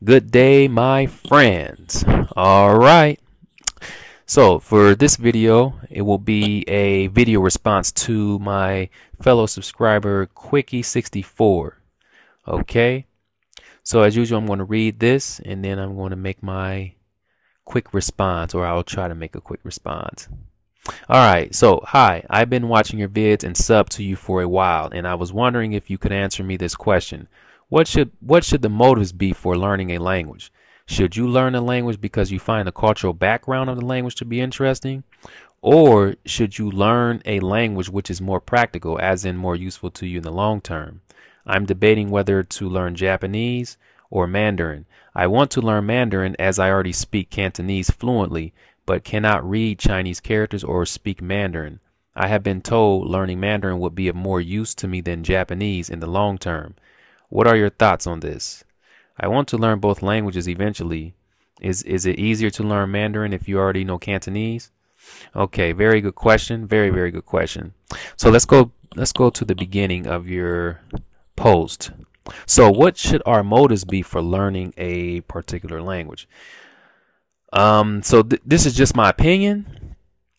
Good day, my friends. All right. So for this video, it will be a video response to my fellow subscriber Quickie64. Okay. So as usual, I'm going to read this and then I'm going to make my quick response, or I'll try to make a quick response. Alright, so hi, I've been watching your vids and sub to you for a while, and I was wondering if you could answer me this question. What should the motives be for learning a language? Should you learn a language because you find the cultural background of the language to be interesting? Or should you learn a language which is more practical, as in more useful to you in the long term? I'm debating whether to learn Japanese or Mandarin. I want to learn Mandarin as I already speak Cantonese fluently, but cannot read Chinese characters or speak Mandarin. I have been told learning Mandarin would be of more use to me than Japanese in the long term. What are your thoughts on this? I want to learn both languages eventually. Is it easier to learn Mandarin if you already know Cantonese? Okay, very good question. Very, very good question. So let's go to the beginning of your post. So what should our motives be for learning a particular language? This is just my opinion,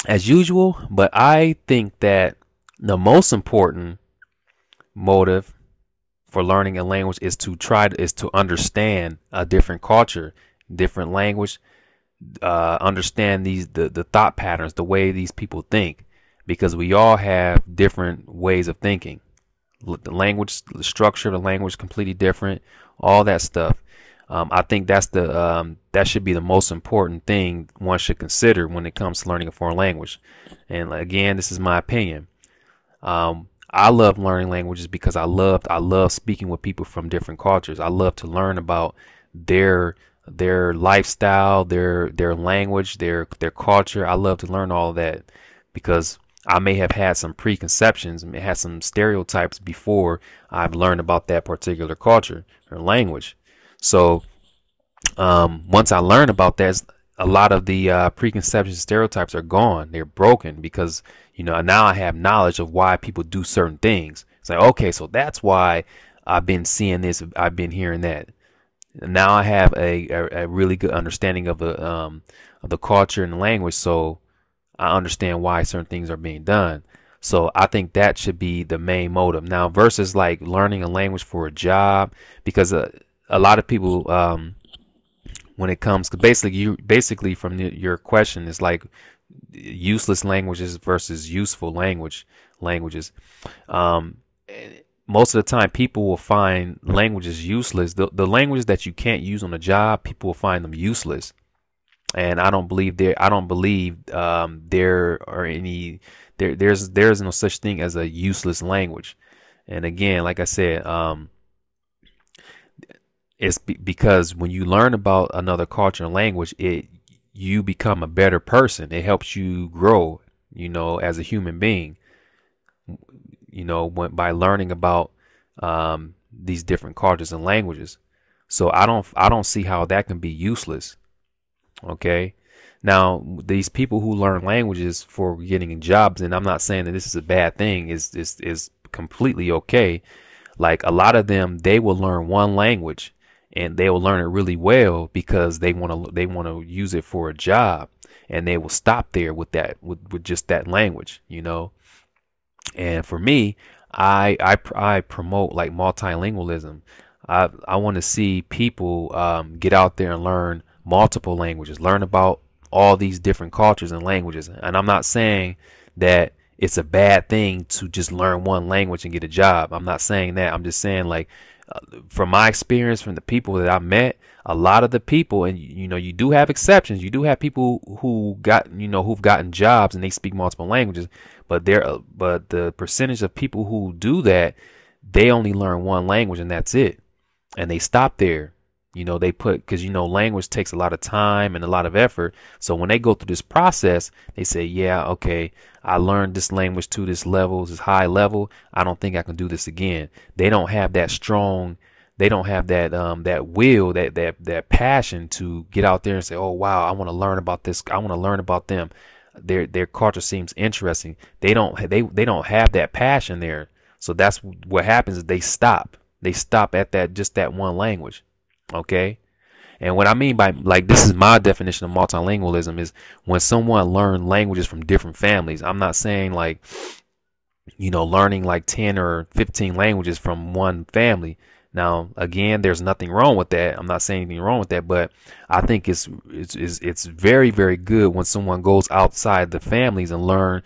as usual, but I think that the most important motive for learning a language is to understand a different culture, different language, understand the thought patterns, the way these people think, because we all have different ways of thinking. The language, the structure of the language, completely different, all that stuff. I think that should be the most important thing one should consider when it comes to learning a foreign language. And again, this is my opinion. I love learning languages because I love speaking with people from different cultures. I love to learn about their lifestyle, their language, their culture. I love to learn all of that because I may have had some preconceptions, may have some stereotypes before I've learned about that particular culture or language. So once I learn about that, a lot of the preconceptions and stereotypes are gone. They're broken because, now I have knowledge of why people do certain things. It's like, okay, so that's why I've been seeing this. I've been hearing that. Now I have a really good understanding of the culture and the language. So I understand why certain things are being done. So I think that should be the main motive. Now versus like learning a language for a job, because a lot of people, when it comes to basically from your question is like useless languages versus useful languages. Most of the time people will find languages useless. The languages that you can't use on a job, people will find them useless. And I don't believe there are any there's no such thing as a useless language. And again, like I said, it's because when you learn about another culture and language, you become a better person. It helps you grow, as a human being, by learning about these different cultures and languages. So I don't see how that can be useless. Okay. Now, these people who learn languages for getting jobs, and I'm not saying that this is a bad thing, is completely okay. Like a lot of them, they will learn one language and they will learn it really well because they want to use it for a job, and they will stop there with just that language, And for me, I promote like multilingualism. I want to see people get out there and learn multiple languages, learn about all these different cultures and languages. And I'm not saying that it's a bad thing to just learn one language and get a job. I'm not saying that. I'm just saying, like, from my experience, from the people that I met, a lot of the people, and you do have exceptions. You do have people who've gotten jobs and they speak multiple languages, but the percentage of people who do that, they only learn one language and that's it, and they stop there. Because language takes a lot of time and a lot of effort. So when they go through this process, they say, yeah, okay, I learned this language to this level, this high level. I don't think I can do this again. They don't have that strong, they don't have that will, that passion to get out there and say, oh wow, I want to learn about this. I want to learn about them. Their culture seems interesting. They don't have that passion there. So that's what happens is they stop. They stop at that one language. Okay. And what I mean by, like, this is my definition of multilingualism, is when someone learns languages from different families. I'm not saying like, learning like 10 or 15 languages from one family. Now, again, there's nothing wrong with that. I'm not saying anything wrong with that, but I think it's very, very good when someone goes outside the families and learn,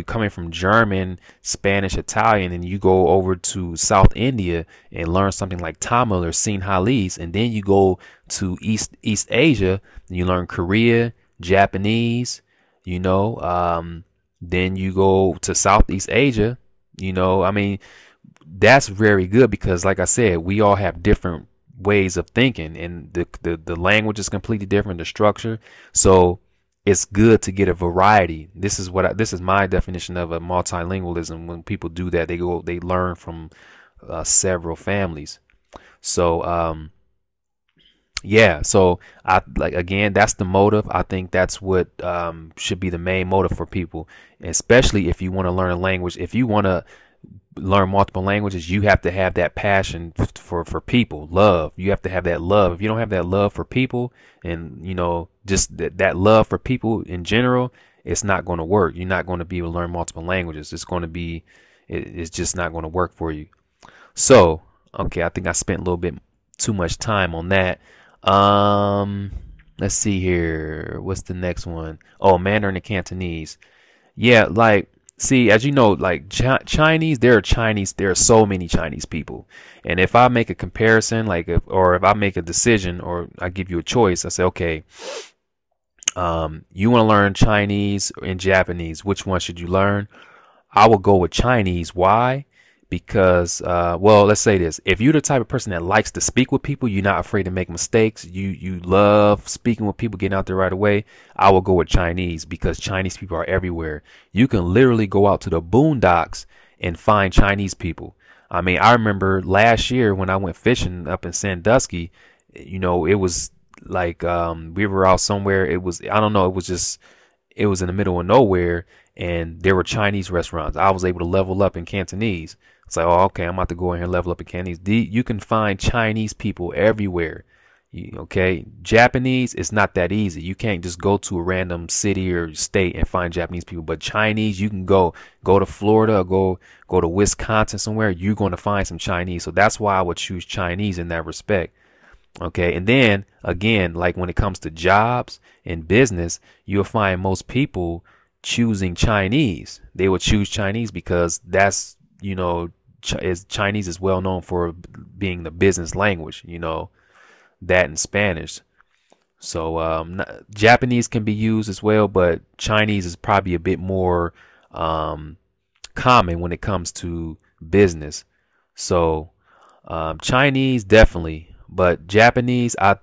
coming from German, Spanish, Italian, and you go over to South India and learn something like Tamil or Sinhalese, and then you go to East Asia and you learn Korea, Japanese, then you go to Southeast Asia, that's very good, because like I said, we all have different ways of thinking, and the language is completely different, the structure. So it's good to get a variety. This is my definition of a multilingualism. When people do that, they learn from several families. So yeah, so again, that's the motive. I think that's what should be the main motive for people, especially if you want to learn a language. If you want to learn multiple languages, you have to have that passion for people, love. You have to have that love. If you don't have that love for people, and just that love for people in general, it's not going to work. You're not going to be able to learn multiple languages. It's just not going to work for you. So, okay, I think I spent a little bit too much time on that. Let's see here. What's the next one? Oh, Mandarin and Cantonese. Yeah, see, as you know, like Chinese, there are so many Chinese people. And if I make a comparison, if I make a decision, or I give you a choice, I say, okay, you want to learn Chinese and Japanese, which one should you learn? I will go with Chinese. Why? Because, let's say this. If you're the type of person that likes to speak with people, you're not afraid to make mistakes, you love speaking with people, getting out there right away, I will go with Chinese, because Chinese people are everywhere. You can literally go out to the boondocks and find Chinese people. I mean, I remember last year when I went fishing up in Sandusky, it was like we were out somewhere. It was in the middle of nowhere, and there were Chinese restaurants. I was able to level up in Cantonese. It's like, oh, okay, I'm about to go in here and level up in Cantonese. You can find Chinese people everywhere. Okay, Japanese, it's not that easy. You can't just go to a random city or state and find Japanese people. But Chinese, you can go to Florida, or go to Wisconsin somewhere. You're going to find some Chinese. So that's why I would choose Chinese in that respect. Okay, and then again, like when it comes to jobs and business, you'll find most people choosing Chinese. They will choose Chinese because that's, Chinese is well known for being the business language, that and Spanish. So Japanese can be used as well, but Chinese is probably a bit more common when it comes to business. So Chinese definitely, but Japanese, I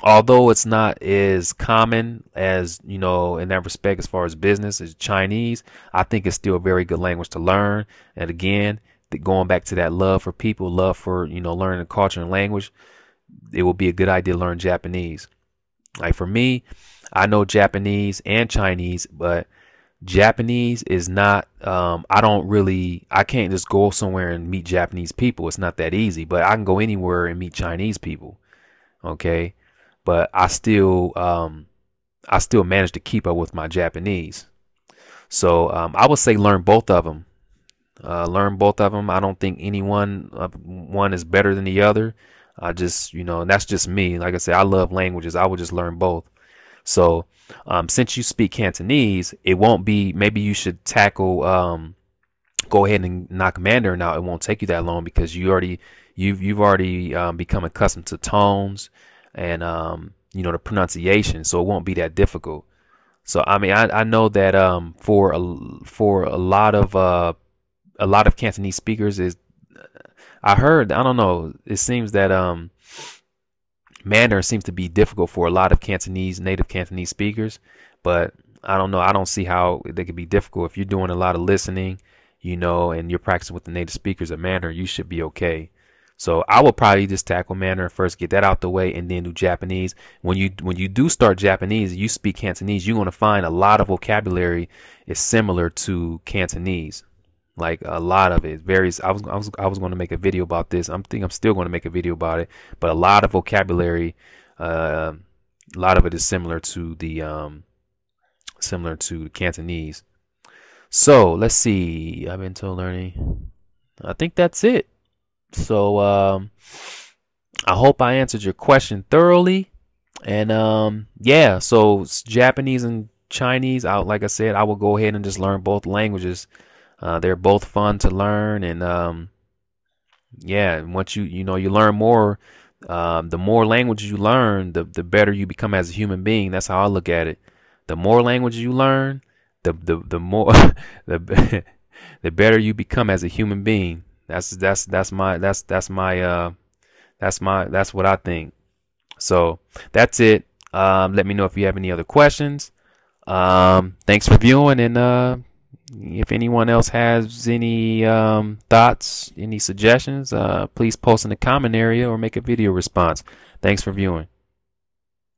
although it's not as common as, in that respect as far as business as Chinese, I think it's still a very good language to learn. And again, going back to that love for people, love for, learning the culture and language, it will be a good idea to learn Japanese. Like for me, I know Japanese and Chinese, but Japanese is not, I can't just go somewhere and meet Japanese people. It's not that easy, but I can go anywhere and meet Chinese people. Okay. But I still manage to keep up with my Japanese. So I would say learn both of them. I don't think one is better than the other. I just, and that's just me. Like I said, I love languages. I would just learn both. So since you speak Cantonese, it won't be, maybe you should tackle, go ahead and knock Mandarin out. It won't take you that long, because you've already become accustomed to tones and the pronunciation, so it won't be that difficult. So I mean, I know that for a lot of Cantonese speakers, I don't know, it seems that Mandarin seems to be difficult for a lot of native Cantonese speakers, but I don't know, I don't see how they could be difficult. If you're doing a lot of listening, and you're practicing with the native speakers of Mandarin, you should be okay. So I will probably just tackle Mandarin first, get that out the way, and then do Japanese. When you do start Japanese, you speak Cantonese, you're going to find a lot of vocabulary is similar to Cantonese. Like a lot of it varies. I was going to make a video about this. I'm still going to make a video about it. But a lot of vocabulary A lot of it is similar to the Cantonese. So let's see. I've been told learning. I think that's it. So I hope I answered your question thoroughly. And yeah, so Japanese and Chinese, like I said, I will go ahead and just learn both languages. They're both fun to learn, and yeah, once you learn more, the more languages you learn, the better you become as a human being. That's how I look at it. The more languages you learn, the more the better you become as a human being. That's what I think. So that's it. Let me know if you have any other questions. Thanks for viewing, and if anyone else has any thoughts, any suggestions, please post in the comment area or make a video response. Thanks for viewing.